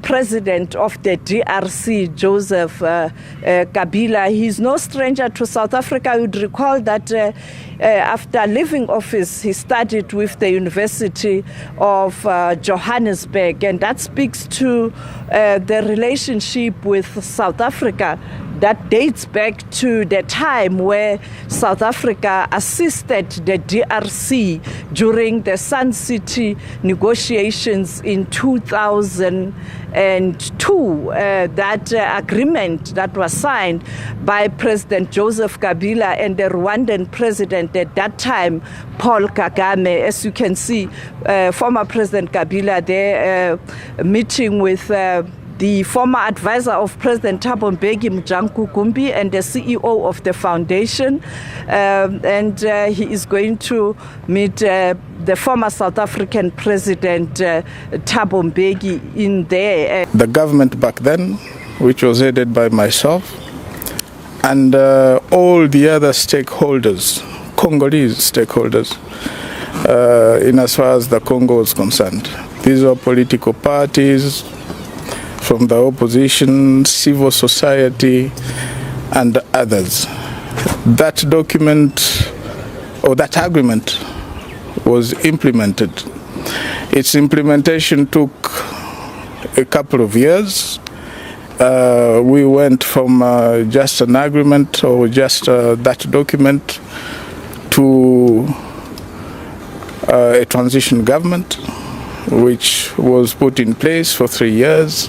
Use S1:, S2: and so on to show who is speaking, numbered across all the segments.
S1: president of the DRC, Joseph Kabila. He's no stranger to South Africa. I would recall that after leaving office, he studied with the University of Johannesburg, and that speaks to the relationship with South Africa that dates back to the time where South Africa assisted the DRC during the Sun City negotiations in 2002. That agreement that was signed by President Joseph Kabila and the Rwandan president at that time, Paul Kagame. As you can see, former President Kabila there meeting with the former advisor of President Thabo Mbeki, Gumbi, and the CEO of the foundation. And he is going to meet the former South African President Thabo Mbeki in there.
S2: The government back then, which was headed by myself, and all the other stakeholders, Congolese stakeholders, in as far as the Congo is concerned. These are political parties from the opposition, civil society, and others. That document, or that agreement, was implemented. Its implementation took a couple of years. We went from just an agreement or just that document to a transition government, which was put in place for 3 years.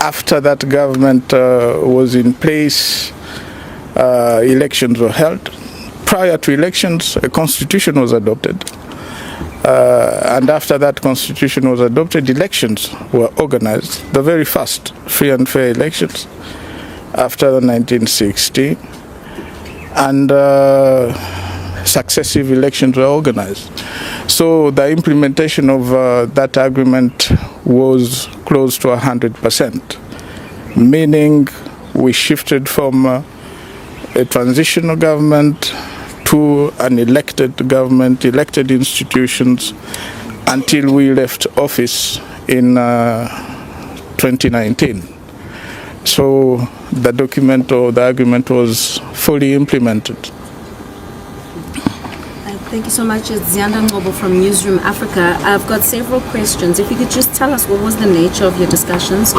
S2: After that government was in place, elections were held. Prior to elections, a constitution was adopted. And after that constitution was adopted, elections were organized. The very first free and fair elections after 1960. And successive elections were organized. So the implementation of that agreement was close to 100%, meaning we shifted from a transitional government to an elected government, elected institutions, until we left office in 2019. So the document or the agreement was fully implemented.
S3: Thank you so much. It's Zianda Ngobo from Newsroom Africa. I've got several questions. If you could just tell us what was the nature of your discussions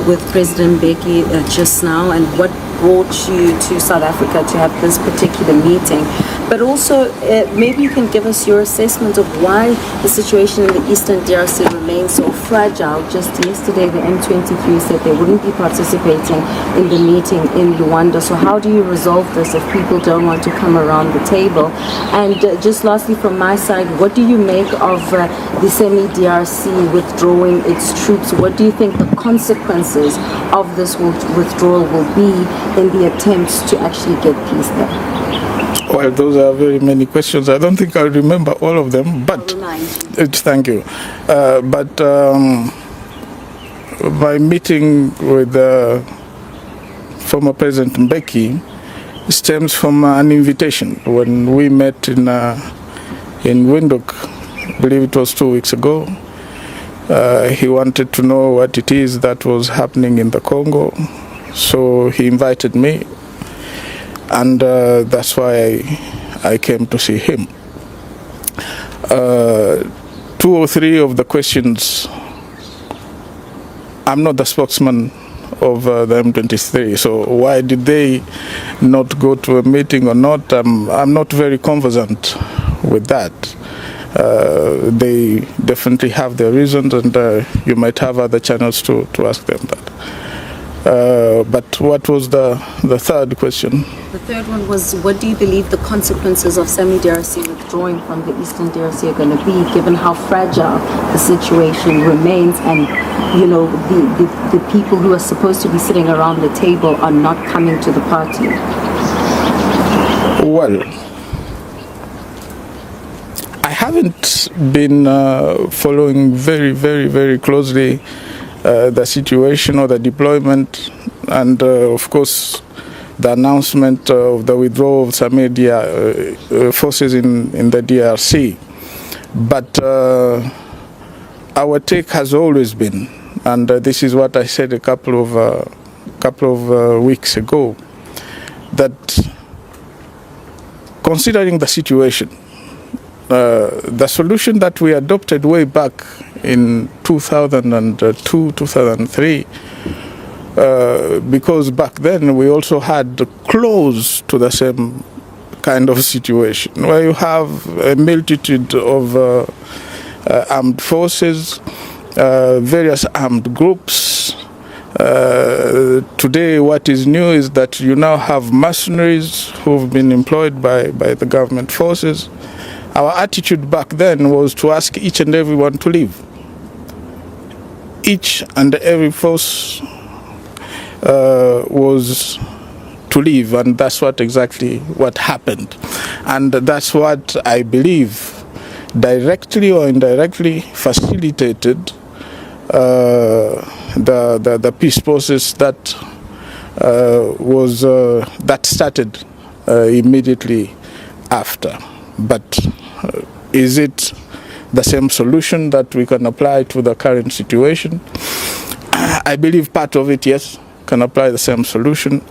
S3: with President Mbeki just now, and what brought you to South Africa to have this particular meeting. But also, maybe you can give us your assessment of why the situation in the Eastern DRC remains so fragile. Just yesterday, the M23 said they wouldn't be participating in the meeting in Luanda. So how do you resolve this if people don't want to come around the table? And just lastly, from my side, what do you make of the semi-DRC withdrawing its troops? What do you think the consequences of this withdrawal will be in the attempts to actually get peace there?
S2: Well, those are very many questions. I don't think I'll remember all of them, but thank you. But my meeting with former President Mbeki stems from an invitation. When we met in Windhoek, I believe it was 2 weeks ago, he wanted to know what it is that was happening in the Congo. So he invited me, and that's why I came to see him. 2 or 3 of the questions, I'm not the spokesman of the M23, so why did they not go to a meeting or not? I'm not very conversant with that. They definitely have their reasons, and you might have other channels to ask them that. But what was the third question?
S3: The third one was, what do you believe the consequences of semi-DRC withdrawing from the Eastern DRC are going to be, given how fragile the situation remains, and the people who are supposed to be sitting around the table are not coming to the party?
S2: Well, I haven't been following very, very, very closely the situation or the deployment, and of course the announcement of the withdrawal of some forces in the DRC. But our take has always been and this is what I said a couple of weeks ago, that considering the situation, the solution that we adopted way back in 2002, 2003, because back then we also had close to the same kind of situation, where you have a multitude of armed forces, various armed groups. Today what is new is that you now have mercenaries who've been employed by the government forces. Our attitude back then was to ask each and everyone to leave. Each and every force was to leave, and that's exactly what happened. And that's what I believe directly or indirectly facilitated the peace process that started immediately after. But is it the same solution that we can apply to the current situation? I believe part of it, yes, can apply the same solution.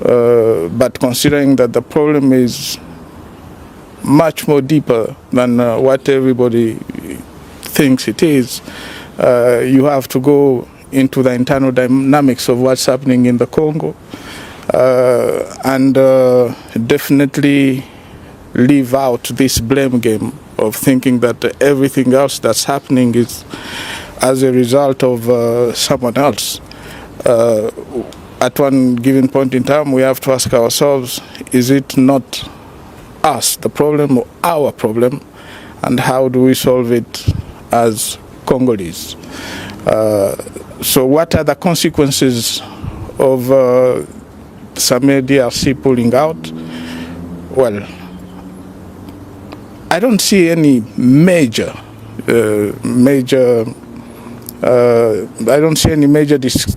S2: But considering that the problem is much more deeper than what everybody thinks it is, you have to go into the internal dynamics of what's happening in the Congo, and definitely leave out this blame game of thinking that everything else that's happening is as a result of someone else. At one given point in time, we have to ask ourselves, is it not us, the problem, or our problem, and how do we solve it as Congolese? So what are the consequences of Samir DRC pulling out? Well, I don't see any major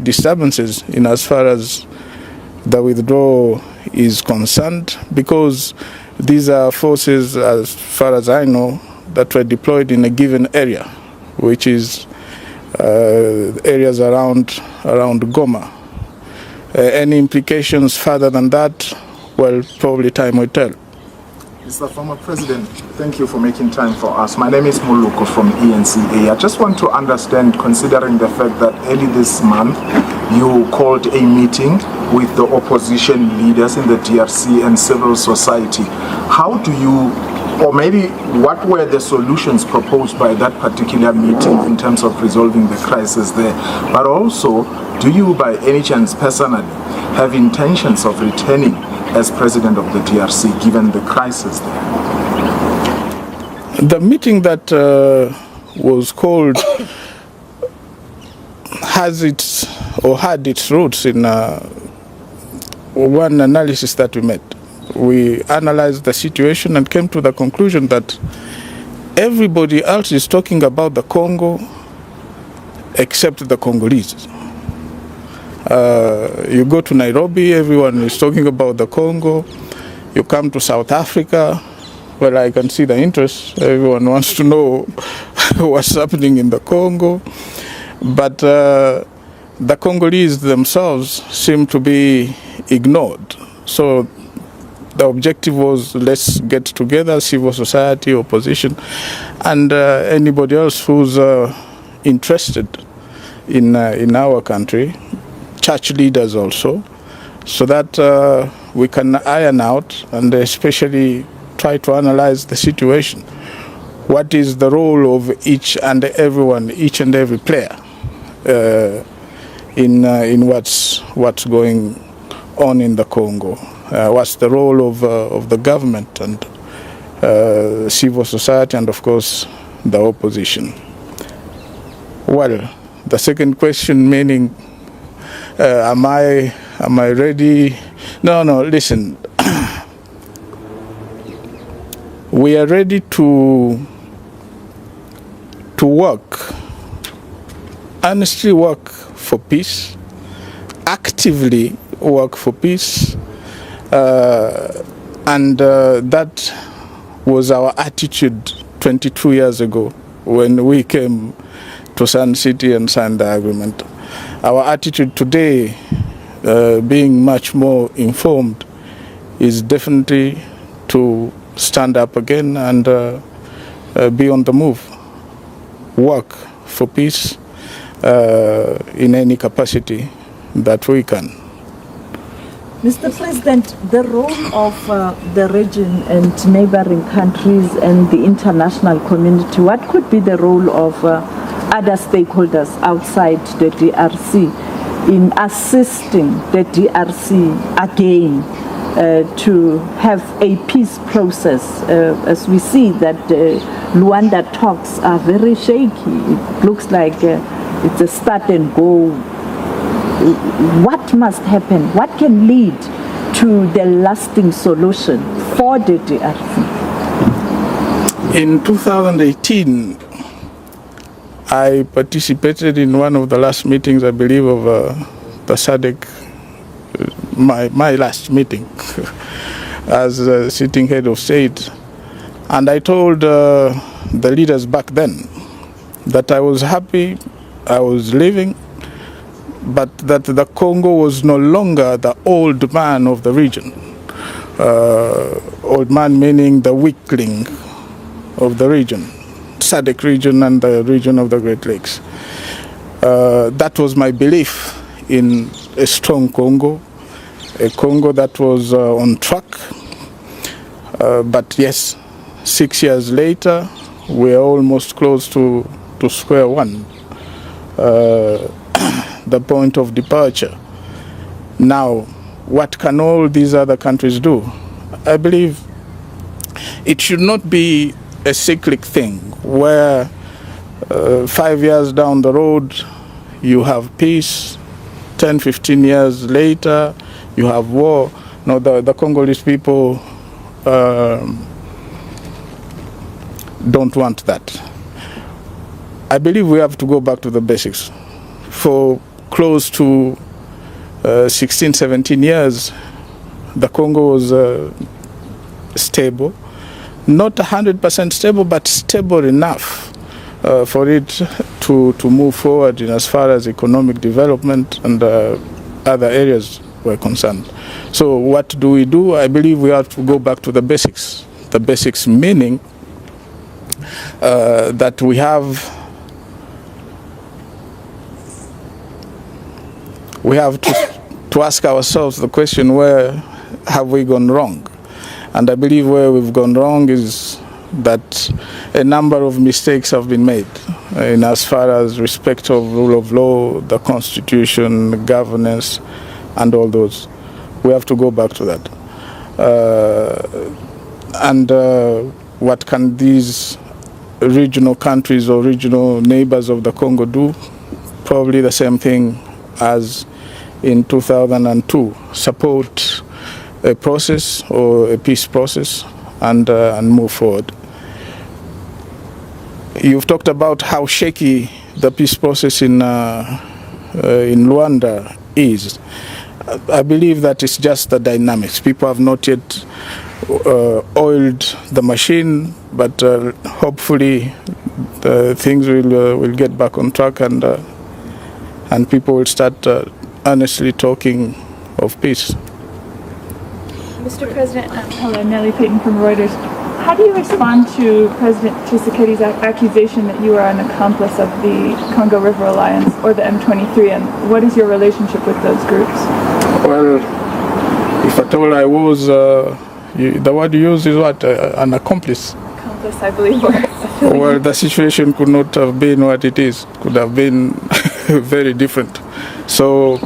S2: disturbances in as far as the withdrawal is concerned, because these are forces, as far as I know, that were deployed in a given area, which is areas around Goma. Any implications further than that, well, probably time will tell.
S4: Mr. Former President, thank you for making time for us. My name is Muluko from ENCA. I just want to understand, considering the fact that early this month you called a meeting with the opposition leaders in the DRC and civil society. How do you, or maybe what were the solutions proposed by that particular meeting in terms of resolving the crisis there? But also, do you by any chance personally have intentions of returning as president of the DRC, given the crisis there?
S2: The meeting that was called had its roots in one analysis that we made. We analyzed the situation and came to the conclusion that everybody else is talking about the Congo except the Congolese. You go to Nairobi, everyone is talking about the Congo. You come to South Africa, well, I can see the interest. Everyone wants to know what's happening in the Congo. But the Congolese themselves seem to be ignored. So the objective was, let's get together, civil society, opposition, and anybody else who's interested in our country, church leaders also, so that we can iron out and especially try to analyze the situation. What is the role of each and every player in what's going on in the Congo? What's the role of the government and civil society, and of course the opposition? Well, the second question, meaning am I ready? No, listen. We are ready to work, honestly work for peace, actively work for peace, and that was our attitude 22 years ago when we came to Sun City and sign the agreement. Our attitude today, being much more informed, is definitely to stand up again and be on the move, work for peace in any capacity that we can.
S1: Mr. President, the role of the region and neighboring countries and the international community, what could be the role of other stakeholders outside the DRC in assisting the DRC again to have a peace process, as we see that Luanda talks are very shaky. It looks like it's a start and go. What must happen? What can lead to the lasting solution for the DRC?
S2: In 2018, I participated in one of the last meetings, I believe, of the SADC, my last meeting as sitting head of state. And I told the leaders back then that I was happy, I was living, but that the Congo was no longer the old man of the region. Old man meaning the weakling of the region, SADC region and the region of the Great Lakes. That was my belief in a strong Congo, a Congo that was on track. But yes, 6 years later, we're almost close to square one. The point of departure. Now, what can all these other countries do? I believe it should not be a cyclic thing where 5 years down the road you have peace, 10, 15 years later you have war. No, the Congolese people don't want that. I believe we have to go back to the basics. For close to 16, 17 years, the Congo was stable. Not 100% stable, but stable enough for it to move forward in as far as economic development and other areas were concerned. So what do? I believe we have to go back to the basics. The basics meaning that we have to ask ourselves the question, where have we gone wrong? And I believe where we've gone wrong is that a number of mistakes have been made in as far as respect of rule of law, the constitution, governance, and all those. We have to go back to that. What can these regional countries or regional neighbors of the Congo do? Probably the same thing as in 2002, support a process or a peace process and move forward. You've talked about how shaky the peace process in Luanda is. I believe that it's just the dynamics. People have not yet oiled the machine, but hopefully things will get back on track and people will start honestly talking of peace.
S5: Mr. President, hello, Nellie Payton from Reuters. How do you respond to President Tshisekedi's accusation that you are an accomplice of the Congo River Alliance or the M23, and what is your relationship with those groups?
S2: Well, if at all I was, the word you use is what? An accomplice?
S5: Accomplice, I believe.
S2: Well, the situation could not have been what it is. Could have been very different. So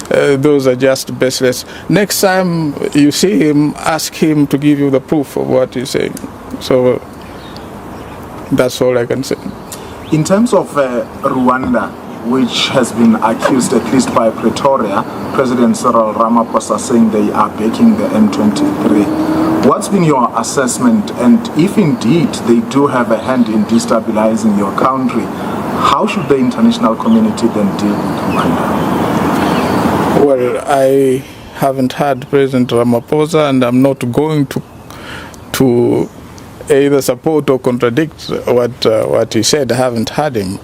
S2: those are just baseless. Next time you see him, ask him to give you the proof of what he's saying. So that's all I can say.
S4: In terms of Rwanda, which has been accused, at least by Pretoria, President Cyril Ramaphosa saying they are backing the M23. What's been your assessment, and if indeed they do have a hand in destabilizing your country, how should the international community then deal with Rwanda?
S2: Well, I haven't heard President Ramaphosa, and I'm not going to either support or contradict what he said. I haven't heard him.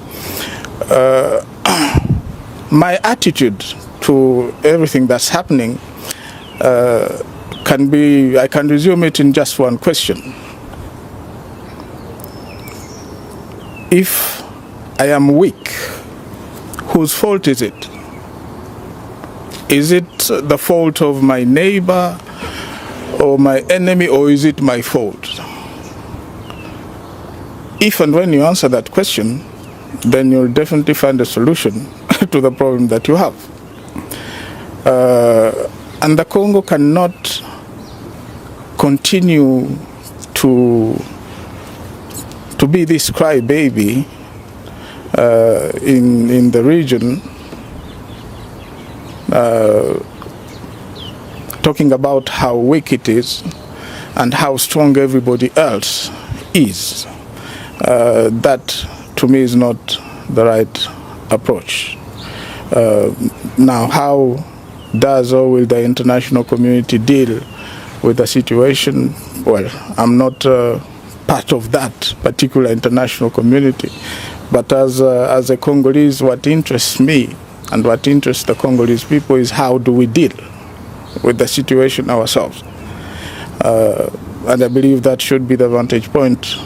S2: My attitude to everything that's happening I can resume it in just one question. If I am weak, whose fault is it? Is it the fault of my neighbor or my enemy, or is it my fault? If and when you answer that question, then you'll definitely find a solution to the problem that you have. And the Congo cannot continue to be this crybaby in the region, talking about how weak it is and how strong everybody else is. That, to me, is not the right approach. Now, how does or will the international community deal with the situation? Well, I'm not part of that particular international community, but as a Congolese, what interests me and what interests the Congolese people is how do we deal with the situation ourselves. And I believe that should be the vantage point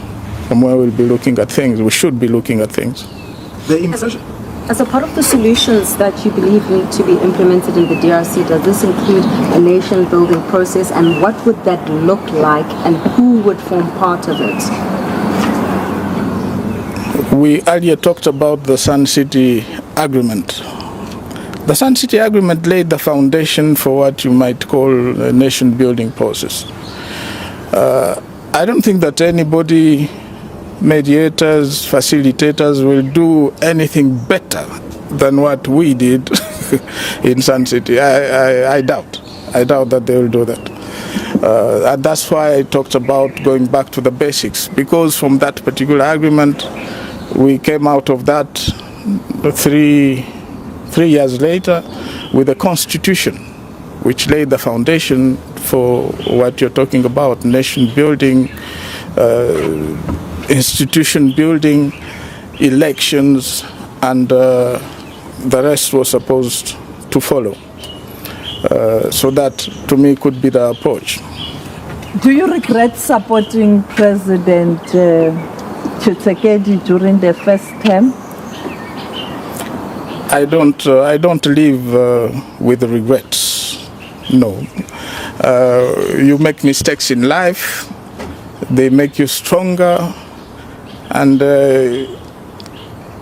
S2: from where we'll be looking at things. We should be looking at things.
S3: As a part of the solutions that you believe need to be implemented in the DRC, does this include a nation-building process, and what would that look like, and who would form part of it?
S2: We earlier talked about the Sun City Agreement. The Sun City Agreement laid the foundation for what you might call a nation-building process. I don't think that anybody, mediators, facilitators, will do anything better than what we did in Sun City. I doubt that they will do that. And that's why I talked about going back to the basics, because from that particular agreement, we came out of that three years later with a constitution which laid the foundation for what you're talking about: nation building, institution building, elections, and the rest was supposed to follow. So that, to me, could be the approach.
S1: Do you regret supporting President Tshisekedi during the first term?
S2: I don't live with regrets. No. You make mistakes in life. They make you stronger. And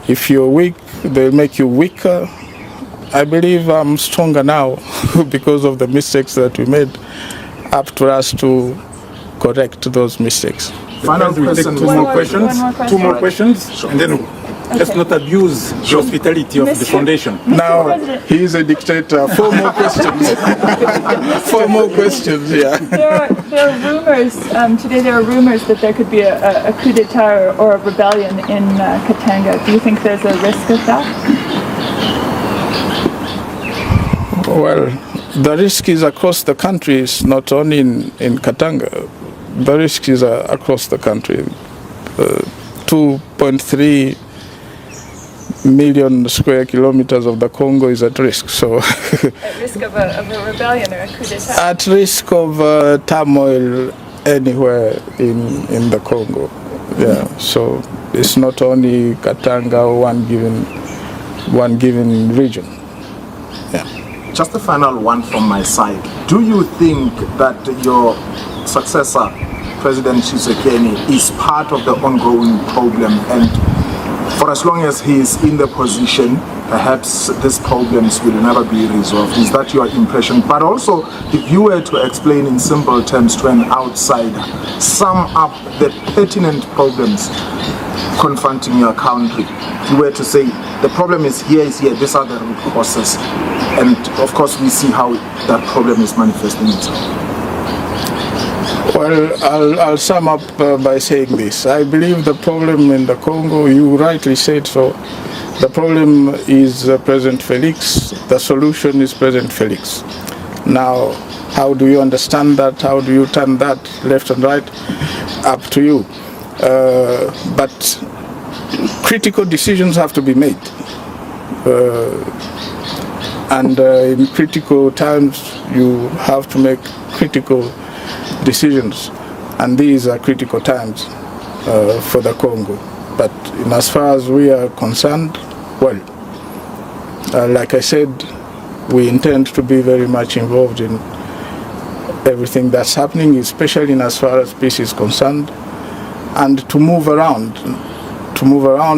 S2: if you're weak, they'll make you weaker. I believe I'm stronger now because of the mistakes that we made. Up to us to correct those mistakes.
S4: Final question.
S5: Two more questions.
S6: Two more questions, and then let's not abuse the hospitality of the foundation.
S2: Now, he is a dictator. 4 more questions. 4 more questions, yeah.
S5: There are rumors, today there are rumors that there could be a coup d'etat or a rebellion in Katanga. Do you think there's a risk of that?
S2: Well, the risk is across the country. It's not only in Katanga. The risk is across the country. 2.3 million square kilometers of the Congo is at risk. So,
S5: At risk of a rebellion or a coup d'etat?
S2: at risk of turmoil anywhere in the Congo. Yeah. So it's not only Katanga or one given region. Yeah.
S4: Just a final one from my side. Do you think that your successor, President Tshisekedi, is part of the ongoing problem, and for as long as he is in the position, perhaps these problems will never be resolved? Is that your impression? But also, if you were to explain in simple terms to an outsider, sum up the pertinent problems confronting your country. If you were to say, the problem is here, these are the root causes. And of course, we see how that problem is manifesting itself.
S2: Well, I'll sum up by saying this. I believe the problem in the Congo, you rightly said so, the problem is President Felix. The solution is President Felix. Now, how do you understand that? How do you turn that left and right? Up to you. But critical decisions have to be made. And in critical times, you have to make critical decisions. And these are critical times for the Congo. But in as far as we are concerned, well, like I said, we intend to be very much involved in everything that's happening, especially in as far as peace is concerned, and to move around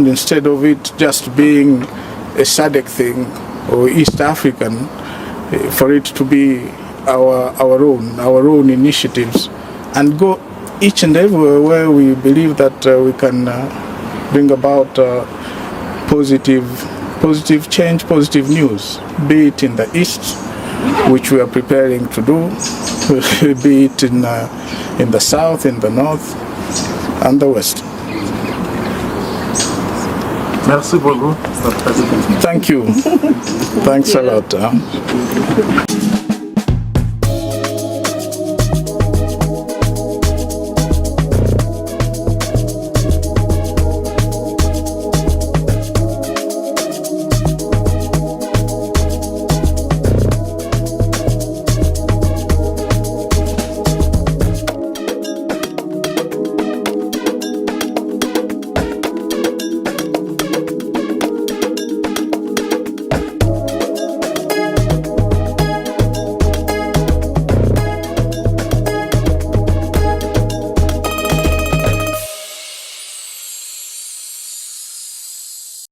S2: instead of it just being a SADC thing or East African, for it to be our own initiatives, and go each and everywhere where we believe that we can bring about positive change, positive news, be it in the East, which we are preparing to do, be it in the South, in the North, and the West.
S4: Merci beaucoup, Mr. President.
S2: Thank you. Thanks a lot.